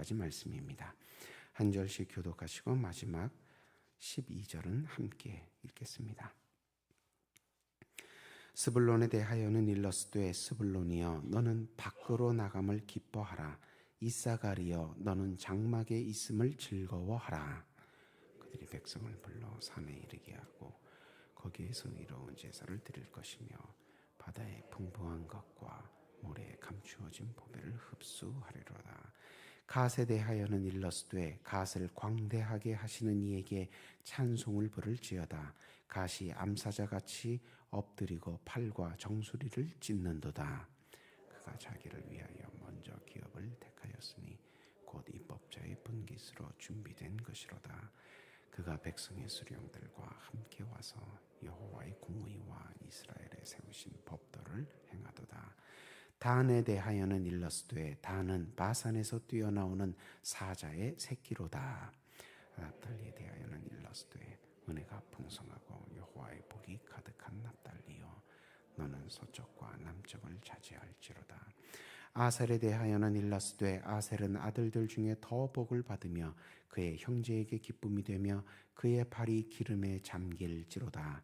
까지 말씀입니다. 한 절씩 교독하시고 마지막 12절은 함께 읽겠습니다. 스불론에 대하여는 일러스되 스불론이여 너는 밖으로 나감을 기뻐하라. 이사가리여 너는 장막에 있음을 즐거워하라. 그들이 백성을 불러 산에 이르게 하고 거기에서 이로운 제사를 드릴 것이며 바다의 풍부한 것과 모래에 감추어진 보배를 흡수하리로다. 갓에 대하여는 일러스되 갓을 광대하게 하시는 이에게 찬송을 부를지어다. 갓이 암사자같이 엎드리고 팔과 정수리를 찢는도다. 그가 자기를 위하여 먼저 기업을 택하였으니 곧 입법자의 분깃으로 준비된 것이로다. 그가 백성의 수령들과 함께 와서 여호와의 공의와 이스라엘에 세우신 법도를 행하도다. 단에 대하여는 일러스되 단은 바산에서 뛰어나오는 사자의 새끼로다. 납달리에 대하여는 일러스되 은혜가 풍성하고 여호와의 복이 가득한 납달리요 너는 서쪽과 남쪽을 차지할지로다. 아셀에 대하여는 일러스되 아셀은 아들들 중에 더 복을 받으며 그의 형제에게 기쁨이 되며 그의 발이 기름에 잠길지로다.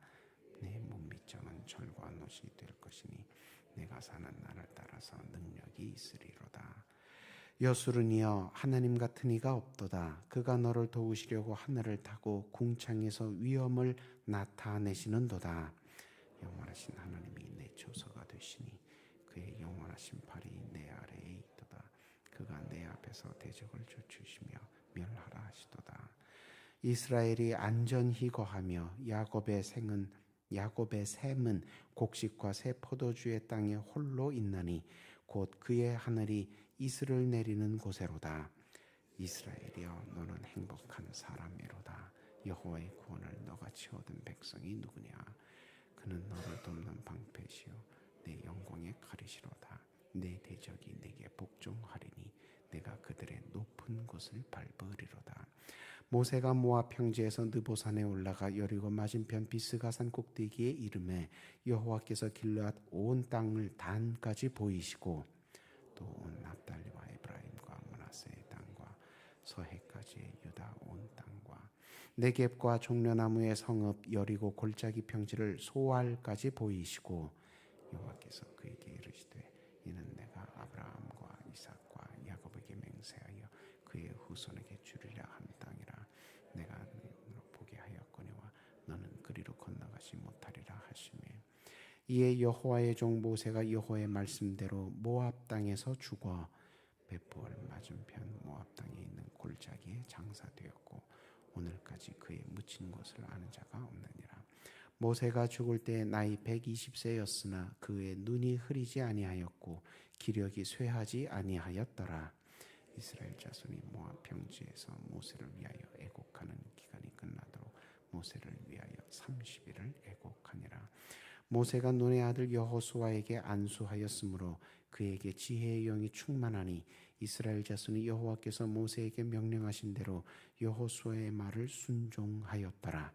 내 몸밑장은 철과 놋이 될 것이니 내가 사는 날을 따라서 능력이 있으리로다. 여수른이여 하나님 같은 이가 없도다. 그가 너를 도우시려고 하늘을 타고 궁창에서 위엄을 나타내시는도다. 영원하신 하나님이 내 조서가 되시니 그의 영원하신 팔이 내 아래에 있도다. 그가 내 앞에서 대적을 쫓으시며 멸하라 하시도다. 이스라엘이 안전히 거하며 야곱의 샘은 곡식과 새 포도주의 땅에 홀로 있나니 곧 그의 하늘이 이슬을 내리는 곳에로다. 이스라엘이여 너는 행복한 사람이로다. 여호와의 구원을 너같이 얻은 백성이 누구냐. 그는 너를 돕는 방패시요 내 영광의 칼이시로다. 내 대적이 내게 복종하리니 내가 그들의 높은 곳을 밟으리로다. 모세가 모압 평지에서 느보산에 올라가 여리고 맞은편 비스가산 꼭대기에 이르매 여호와께서 길르앗 온 땅을 단까지 보이시고 또 온 납달리와 에브라임과 므낫세의 땅과 서해까지의 유다 온 땅과 네겝과 종려나무의 성읍 여리고 골짜기 평지를 소알까지 보이시고 여호와께서 그에게 이르시되 이는 내가 아브라함과 이삭과 야곱에게 맹세하여 그의 후손에게 주리라 한 땅이라. 내가 네 눈으로 보게 하였거니와 너는 그리로 건너가지 못하리라 하시매 이에 여호와의 종 모세가 여호와의 말씀대로 모압 땅에서 죽어 벳보을 맞은편 모압 땅에 있는 골짜기에 장사되었고 오늘까지 그의 묻힌 곳을 아는 자가 없느니라. 모세가 죽을 때 나이 120세였으나 그의 눈이 흐리지 아니하였고 기력이 쇠하지 아니하였더라. 이스라엘 자손이 모압 평지에서 모세를 위하여 애곡하는 기간이 끝나도록 모세를 위하여 30일을 애곡하니라. 모세가 눈의 아들 여호수아에게 안수하였으므로 그에게 지혜의 영이 충만하니 이스라엘 자손이 여호와께서 모세에게 명령하신 대로 여호수아의 말을 순종하였더라.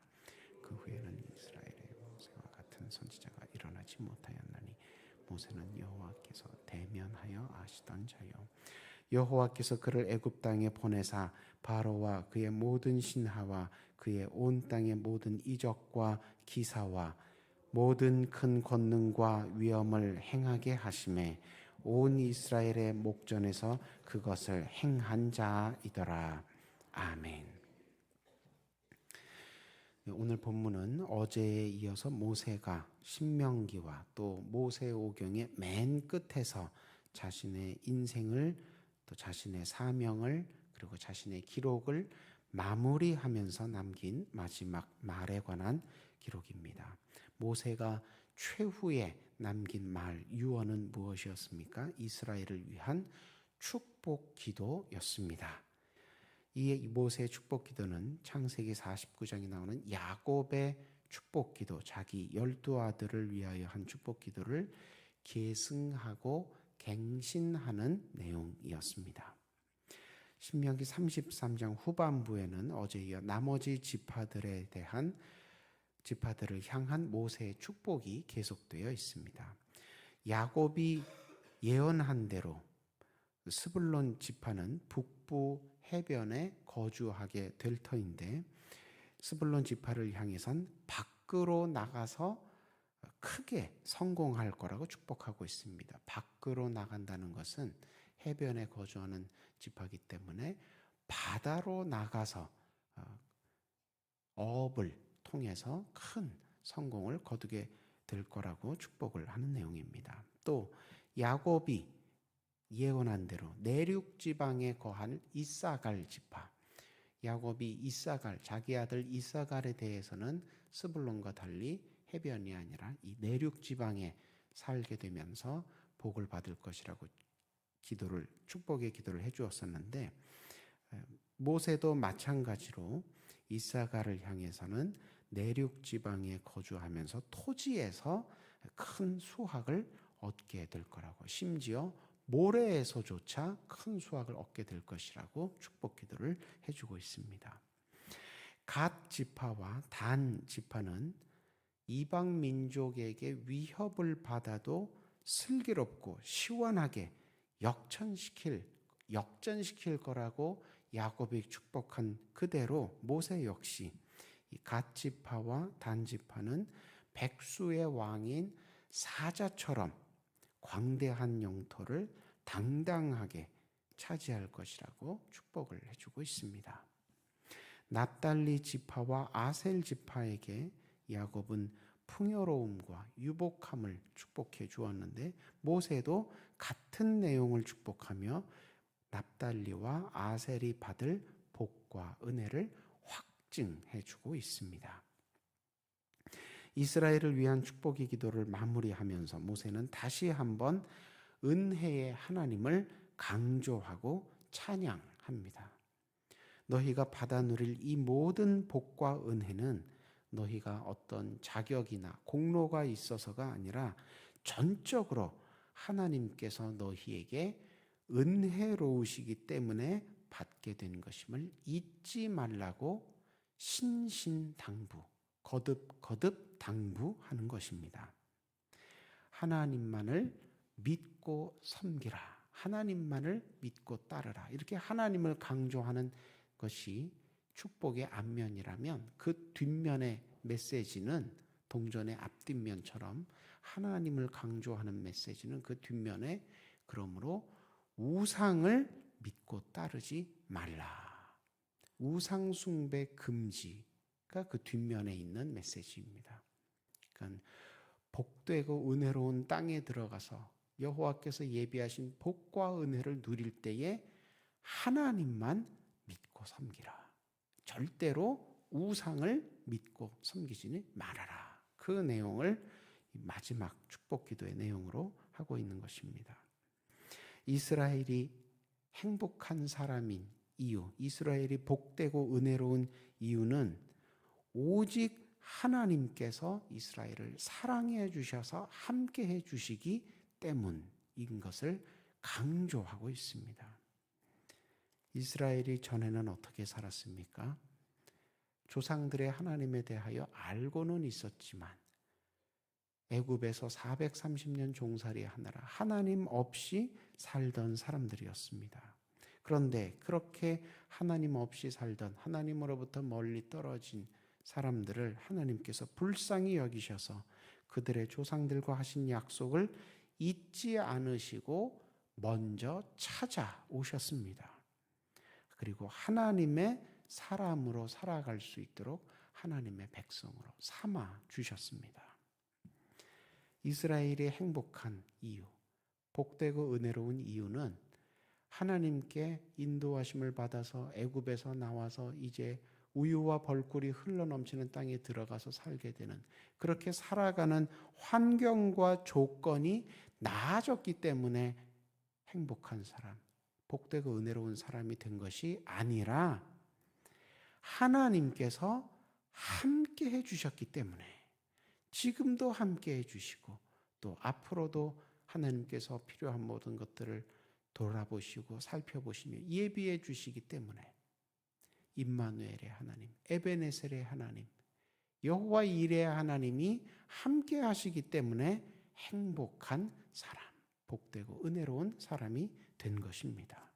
그 후에는 이스라엘의 모세와 같은 선지자가 일어나지 못하였나니 모세는 여호와께서 대면하여 아시던 자요 여호와께서 그를 애굽 땅에 보내사 바로와 그의 모든 신하와 그의 온 땅의 모든 이적과 기사와 모든 큰 권능과 위엄을 행하게 하심에 온 이스라엘의 목전에서 그것을 행한 자이더라. 아멘. 오늘 본문은 어제에 이어서 모세가 신명기와 또 모세오경의 맨 끝에서 자신의 인생을 또 자신의 사명을 그리고 자신의 기록을 마무리하면서 남긴 마지막 말에 관한 기록입니다. 모세가 최후에 남긴 말 유언은 무엇이었습니까? 이스라엘을 위한 축복 기도였습니다. 이 모세의 축복 기도는 창세기 49장에 나오는 야곱의 축복 기도, 자기 12아들을 위하여 한 축복 기도를 계승하고 갱신하는 내용이었습니다. 신명기 33장 후반부에는 어제 이어 나머지 지파들을 향한 모세의 축복이 계속되어 있습니다. 야곱이 예언한 대로 스불론 지파는 북부 해변에 거주하게 될 터인데 스불론 지파를 향해선 밖으로 나가서 크게 성공할 거라고 축복하고 있습니다. 밖으로 나간다는 것은 해변에 거주하는 지파이기 때문에 바다로 나가서 어업을 통해서 큰 성공을 거두게 될 거라고 축복을 하는 내용입니다. 또 야곱이 예언한 대로 내륙 지방에 거할 이사갈 지파, 야곱이 이사갈, 자기 아들 이사갈에 대해서는 스불론과 달리 해변이 아니라 이 내륙 지방에 살게 되면서 복을 받을 것이라고 축복의 기도를 해주었었는데, 모세도 마찬가지로 이사갈을 향해서는 내륙 지방에 거주하면서 토지에서 큰 수확을 얻게 될 거라고, 심지어 모래에서조차 큰 수확을 얻게 될 것이라고 축복 기도를 해주고 있습니다. 갓 지파와 단 지파는 이방 민족에게 위협을 받아도 슬기롭고 시원하게 역전시킬 거라고 야곱이 축복한 그대로 모세 역시 이 갓 지파와 단 지파는 백수의 왕인 사자처럼 광대한 영토를 당당하게 차지할 것이라고 축복을 해주고 있습니다. 납달리 지파와 아셀 지파에게 야곱은 풍요로움과 유복함을 축복해 주었는데 모세도 같은 내용을 축복하며 납달리와 아셀이 받을 복과 은혜를 확증해 주고 있습니다. 이스라엘을 위한 축복의 기도를 마무리하면서 모세는 다시 한번 은혜의 하나님을 강조하고 찬양합니다. 너희가 받아 누릴 이 모든 복과 은혜는 너희가 어떤 자격이나 공로가 있어서가 아니라 전적으로 하나님께서 너희에게 은혜로우시기 때문에 받게 된 것임을 잊지 말라고 신신당부, 거듭 당부하는 것입니다. 하나님만을 믿고 섬기라, 하나님만을 믿고 따르라, 이렇게 하나님을 강조하는 것이 축복의 앞면이라면 그 뒷면의 메시지는 동전의 앞뒷면처럼 하나님을 강조하는 메시지는 그 뒷면에 그러므로 우상을 믿고 따르지 말라, 우상 숭배 금지가 그 뒷면에 있는 메시지입니다. 그러니까 복되고 은혜로운 땅에 들어가서 여호와께서 예비하신 복과 은혜를 누릴 때에 하나님만 믿고 섬기라, 절대로 우상을 믿고 섬기지는 말아라, 그 내용을 마지막 축복 기도의 내용으로 하고 있는 것입니다. 이스라엘이 행복한 사람인 이유, 이스라엘이 복되고 은혜로운 이유는 오직 하나님께서 이스라엘을 사랑해 주셔서 함께 해 주시기 때문인 것을 강조하고 있습니다. 이스라엘이 전에는 어떻게 살았습니까? 조상들의 하나님에 대하여 알고는 있었지만 애굽에서 430년 종살이 하느라 하나님 없이 살던 사람들이었습니다. 그런데 그렇게 하나님 없이 살던, 하나님으로부터 멀리 떨어진 사람들을 하나님께서 불쌍히 여기셔서 그들의 조상들과 하신 약속을 잊지 않으시고 먼저 찾아오셨습니다. 그리고 하나님의 사람으로 살아갈 수 있도록 하나님의 백성으로 삼아 주셨습니다. 이스라엘이 행복한 이유, 복되고 은혜로운 이유는 하나님께 인도하심을 받아서 애굽에서 나와서 이제 우유와 벌꿀이 흘러넘치는 땅에 들어가서 살게 되는, 그렇게 살아가는 환경과 조건이 나아졌기 때문에 행복한 사람, 복되고 은혜로운 사람이 된 것이 아니라 하나님께서 함께 해주셨기 때문에, 지금도 함께 해주시고 또 앞으로도 하나님께서 필요한 모든 것들을 돌아보시고 살펴보시며 예비해 주시기 때문에 임마누엘의 하나님, 에베네셀의 하나님, 여호와 이레의 하나님이 함께 하시기 때문에 행복한 사람, 복되고 은혜로운 사람이 된 것입니다.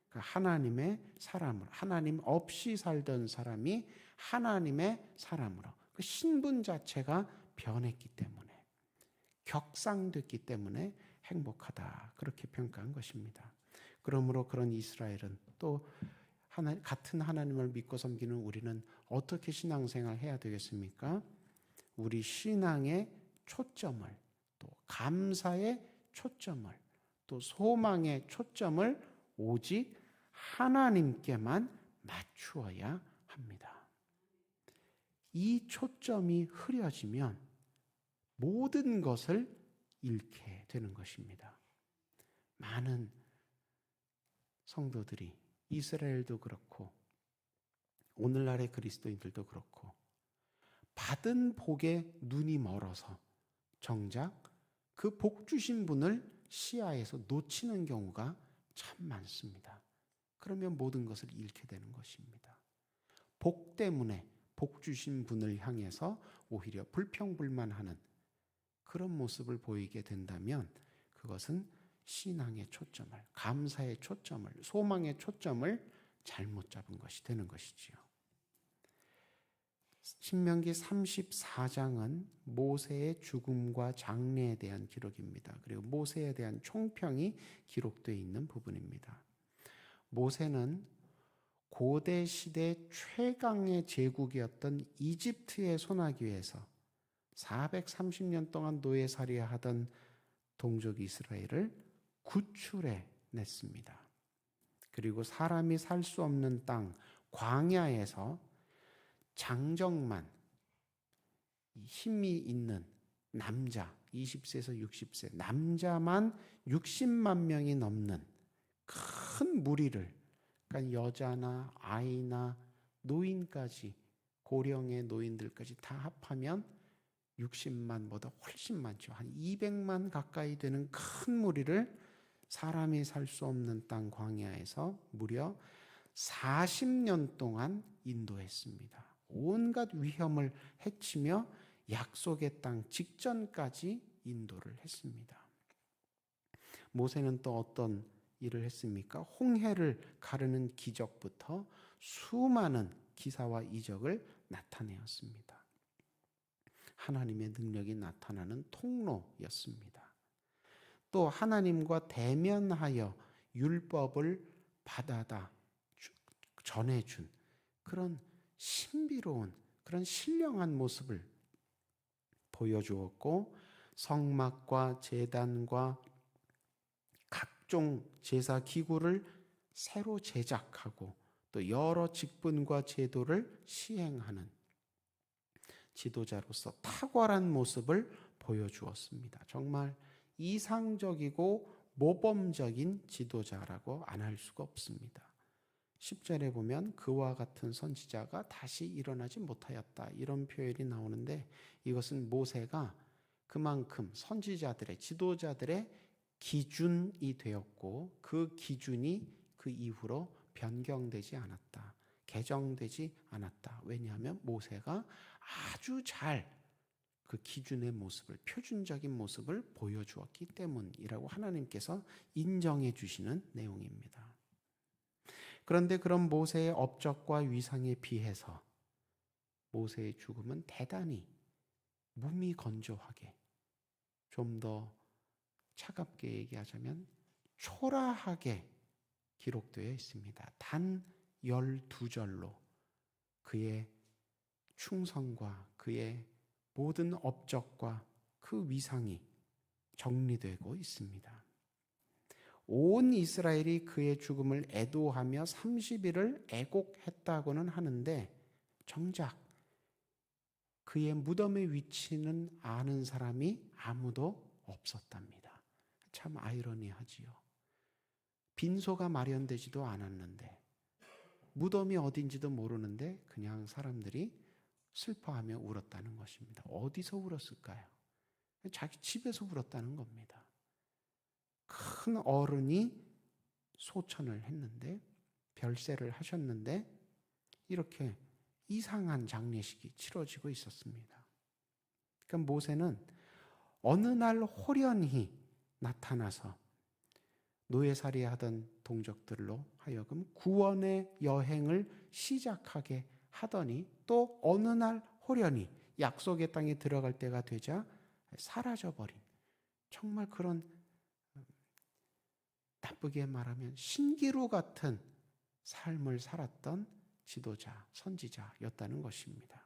그러니까 하나님의 사람으로, 하나님 없이 살던 사람이 하나님의 사람으로, 그 신분 자체가 변했기 때문에, 격상됐기 때문에 행복하다, 그렇게 평가한 것입니다. 그러므로 그런 이스라엘은 또 같은 하나님을 믿고 섬기는 우리는 어떻게 신앙생활 해야 되겠습니까? 우리 신앙의 초점을, 또 감사의 초점을, 또 소망의 초점을 오직 하나님께만 맞추어야 합니다. 이 초점이 흐려지면 모든 것을 잃게 되는 것입니다. 많은 성도들이, 이스라엘도 그렇고 오늘날의 그리스도인들도 그렇고, 받은 복에 눈이 멀어서 정작 그 복 주신 분을 시야에서 놓치는 경우가 참 많습니다. 그러면 모든 것을 잃게 되는 것입니다. 복 때문에 복 주신 분을 향해서 오히려 불평불만하는 그런 모습을 보이게 된다면 그것은 신앙의 초점을, 감사의 초점을, 소망의 초점을 잘못 잡은 것이 되는 것이지요. 신명기 34장은 모세의 죽음과 장례에 대한 기록입니다. 그리고 모세에 대한 총평이 기록되어 있는 부분입니다. 모세는 고대 시대 최강의 제국이었던 이집트의 소나기에서 430년 동안 노예살이하던 동족 이스라엘을 구출해 냈습니다. 그리고 사람이 살 수 없는 땅 광야에서 장정만, 힘이 있는 남자, 20세에서 60세 남자만 60만 명이 넘는 큰 무리를, 그러니까 여자나 아이나 노인까지, 고령의 노인들까지 다 합하면 60만보다 훨씬 많죠. 한 200만 가까이 되는 큰 무리를 사람이 살 수 없는 땅 광야에서 무려 40년 동안 인도했습니다. 온갖 위험을 헤치며 약속의 땅 직전까지 인도를 했습니다. 모세는 또 어떤 일을 했습니까? 홍해를 가르는 기적부터 수많은 기사와 이적을 나타내었습니다. 하나님의 능력이 나타나는 통로였습니다. 또 하나님과 대면하여 율법을 받아다 전해준 그런 신비로운, 그런 신령한 모습을 보여주었고, 성막과 제단과 각종 제사 기구를 새로 제작하고 또 여러 직분과 제도를 시행하는 지도자로서 탁월한 모습을 보여주었습니다. 정말 이상적이고 모범적인 지도자라고 안 할 수가 없습니다. 10절에 보면 그와 같은 선지자가 다시 일어나지 못하였다, 이런 표현이 나오는데, 이것은 모세가 그만큼 선지자들의, 지도자들의 기준이 되었고, 그 기준이 그 이후로 변경되지 않았다, 개정되지 않았다. 왜냐하면 모세가 아주 잘 그 기준의 모습을, 표준적인 모습을 보여주었기 때문이라고 하나님께서 인정해 주시는 내용입니다. 그런데 그런 모세의 업적과 위상에 비해서 모세의 죽음은 대단히 무미건조하게, 좀 더 차갑게 얘기하자면 초라하게 기록되어 있습니다. 단 12절로 그의 충성과 그의 모든 업적과 그 위상이 정리되고 있습니다. 온 이스라엘이 그의 죽음을 애도하며 30일을 애곡했다고는 하는데, 정작 그의 무덤의 위치는 아는 사람이 아무도 없었답니다. 참 아이러니하지요. 빈소가 마련되지도 않았는데, 무덤이 어딘지도 모르는데 그냥 사람들이 슬퍼하며 울었다는 것입니다. 어디서 울었을까요? 자기 집에서 울었다는 겁니다. 큰 어른이 소천을 했는데, 별세를 하셨는데 이렇게 이상한 장례식이 치러지고 있었습니다. 그러니까 모세는 어느 날 호련히 나타나서 노예살이 하던 동족들로 하여금 구원의 여행을 시작하게 하더니 또 어느 날 호련히 약속의 땅에 들어갈 때가 되자 사라져버린, 정말 그런, 나쁘게 말하면 신기루 같은 삶을 살았던 지도자, 선지자였다는 것입니다.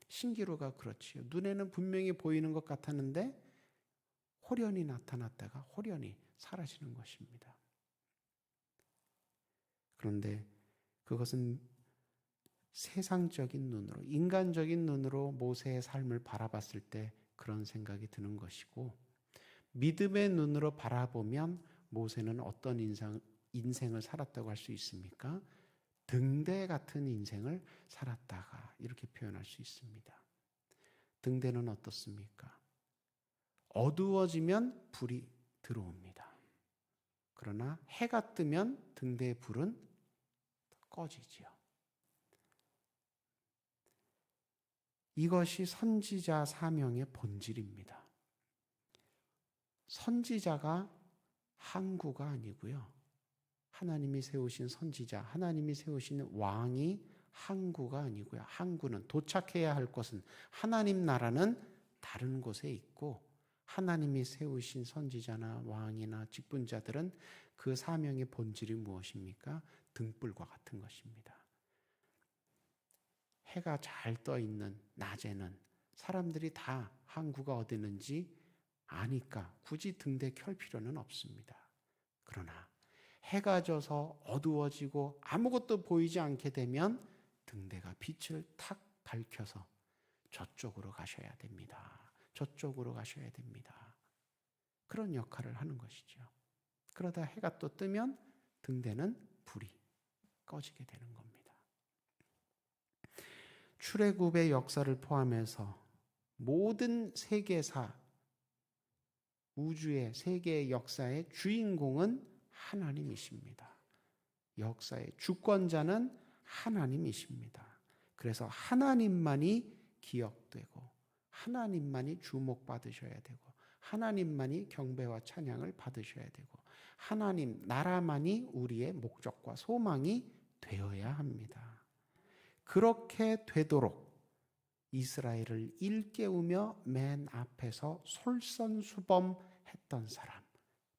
신기루가 그렇지요. 눈에는 분명히 보이는 것 같았는데 호련히 나타났다가 호련히 사라지는 것입니다. 그런데 그것은 세상적인 눈으로, 인간적인 눈으로 모세의 삶을 바라봤을 때 그런 생각이 드는 것이고, 믿음의 눈으로 바라보면 모세는 어떤 인생을 살았다고 할 수 있습니까? 등대 같은 인생을 살았다가 이렇게 표현할 수 있습니다. 등대는 어떻습니까? 어두워지면 불이 들어옵니다. 그러나 해가 뜨면 등대의 불은 꺼지지요. 이것이 선지자 사명의 본질입니다. 선지자가 항구가 아니고요. 하나님이 세우신 선지자, 하나님이 세우신 왕이 항구가 아니고요. 항구는, 도착해야 할 곳은, 하나님 나라는 다른 곳에 있고, 하나님이 세우신 선지자나 왕이나 직분자들은 그 사명의 본질이 무엇입니까? 등불과 같은 것입니다. 해가 잘 떠 있는 낮에는 사람들이 다 항구가 어디 있는지 아니까 굳이 등대 켤 필요는 없습니다. 그러나 해가 져서 어두워지고 아무것도 보이지 않게 되면 등대가 빛을 탁 밝혀서 저쪽으로 가셔야 됩니다. 저쪽으로 가셔야 됩니다. 그런 역할을 하는 것이죠. 그러다 해가 또 뜨면 등대는 불이 꺼지게 되는 겁니다. 출애굽의 역사를 포함해서 모든 세계사, 우주의 세계의 역사의 주인공은 하나님이십니다. 역사의 주권자는 하나님이십니다. 그래서 하나님만이 기억되고 하나님만이 주목받으셔야 되고 하나님만이 경배와 찬양을 받으셔야 되고 하나님 나라만이 우리의 목적과 소망이 되어야 합니다. 그렇게 되도록 이스라엘을 일깨우며 맨 앞에서 솔선수범했던 사람,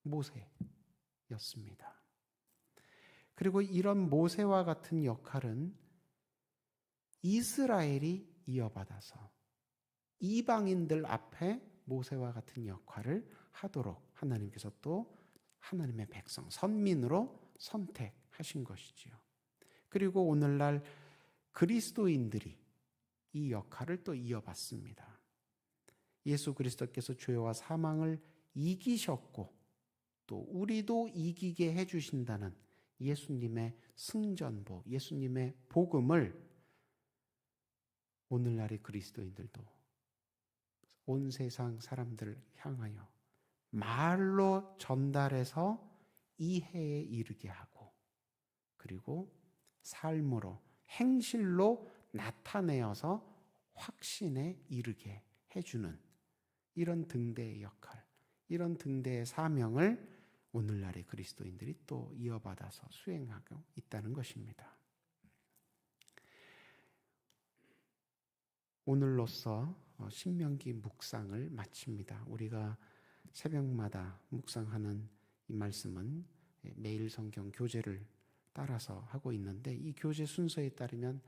모세였습니다. 그리고 이런 모세와 같은 역할은 이스라엘이 이어받아서 이방인들 앞에 모세와 같은 역할을 하도록 하나님께서 또 하나님의 백성, 선민으로 선택하신 것이지요. 그리고 오늘날 그리스도인들이 이 역할을 또 이어받습니다. 예수 그리스도께서 죄와 사망을 이기셨고 또 우리도 이기게 해주신다는 예수님의 승전보, 예수님의 복음을 오늘날의 그리스도인들도 온 세상 사람들을 향하여 말로 전달해서 이해에 이르게 하고 그리고 삶으로, 행실로 나타내어서 확신에 이르게 해주는 이런 등대의 역할, 이런 등대의 사명을 오늘날의 그리스도인들이 또 이어받아서 수행하고 있다는 것입니다. 오늘로써 신명기 묵상을 마칩니다. 우리가 새벽마다 묵상하는 이 말씀은 매일 성경 교재를 따라서 하고 있는데 이 교재 순서에 따르면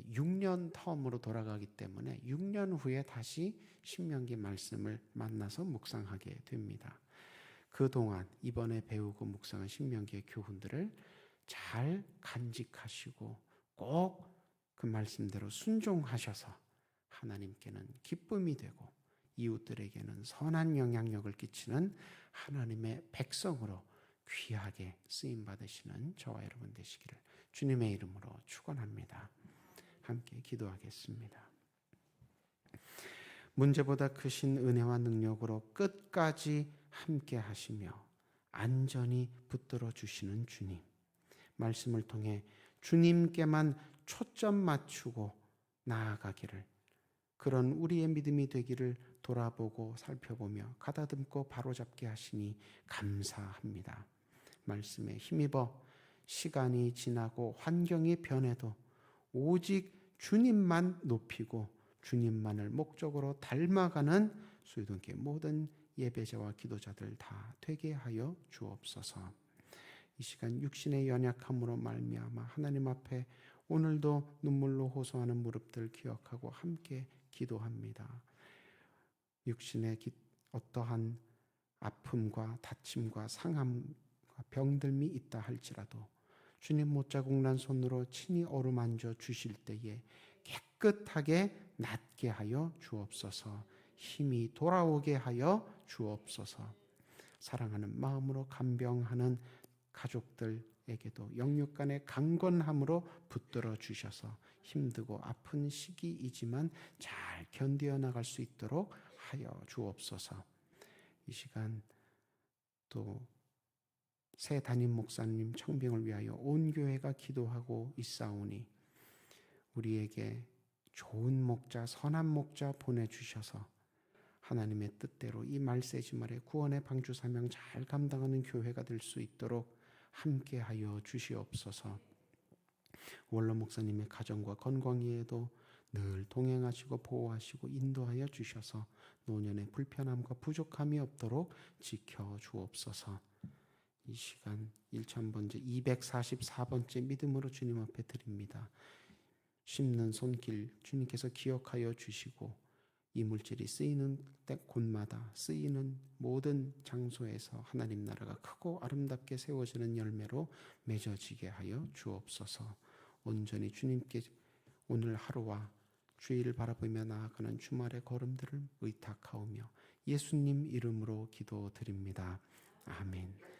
6년 텀으로 돌아가기 때문에 6년 후에 다시 신명기 말씀을 만나서 묵상하게 됩니다. 그동안 이번에 배우고 묵상한 신명기의 교훈들을 잘 간직하시고 꼭 그 말씀대로 순종하셔서 하나님께는 기쁨이 되고 이웃들에게는 선한 영향력을 끼치는 하나님의 백성으로 귀하게 쓰임받으시는 저와 여러분 되시기를 주님의 이름으로 축원합니다. 함께 기도하겠습니다. 문제보다 크신 은혜와 능력으로 끝까지 함께 하시며 안전히 붙들어 주시는 주님, 말씀을 통해 주님께만 초점 맞추고 나아가기를, 그런 우리의 믿음이 되기를 돌아보고 살펴보며 가다듬고 바로잡게 하시니 감사합니다. 말씀에 힘입어 시간이 지나고 환경이 변해도 오직 주님만 높이고 주님만을 목적으로 닮아가는 수유동교회 모든 예배자와 기도자들 다 되게 하여 주옵소서. 이 시간 육신의 연약함으로 말미암아 하나님 앞에 오늘도 눈물로 호소하는 무릎들 기억하고 함께 기도합니다. 육신의 어떠한 아픔과 다침과 상함과 병들미 있다 할지라도 주님 못자국난 손으로 친히 어루만져 주실 때에 깨끗하게 낫게 하여 주옵소서. 힘이 돌아오게 하여 주옵소서. 사랑하는 마음으로 간병하는 가족들에게도 영육간의 강건함으로 붙들어 주셔서 힘들고 아픈 시기이지만 잘 견디어 나갈 수 있도록 하여 주옵소서. 이 시간 또 새 담임 목사님 청빙을 위하여 온 교회가 기도하고 있사오니 우리에게 좋은 목자, 선한 목자 보내주셔서 하나님의 뜻대로 이 말세지말에 구원의 방주 사명 잘 감당하는 교회가 될 수 있도록 함께하여 주시옵소서. 원로 목사님의 가정과 건강에도 늘 동행하시고 보호하시고 인도하여 주셔서 노년의 불편함과 부족함이 없도록 지켜 주옵소서. 이 시간 1000번째 244번째 믿음으로 주님 앞에 드립니다. 심는 손길 주님께서 기억하여 주시고 이물질이 쓰이는 곳마다 쓰이는 모든 장소에서 하나님 나라가 크고 아름답게 세워지는 열매로 맺어지게 하여 주옵소서. 온전히 주님께 오늘 하루와 주일을 바라보며 나아가는 주말의 걸음들을 의탁하오며 예수님 이름으로 기도드립니다. 아멘.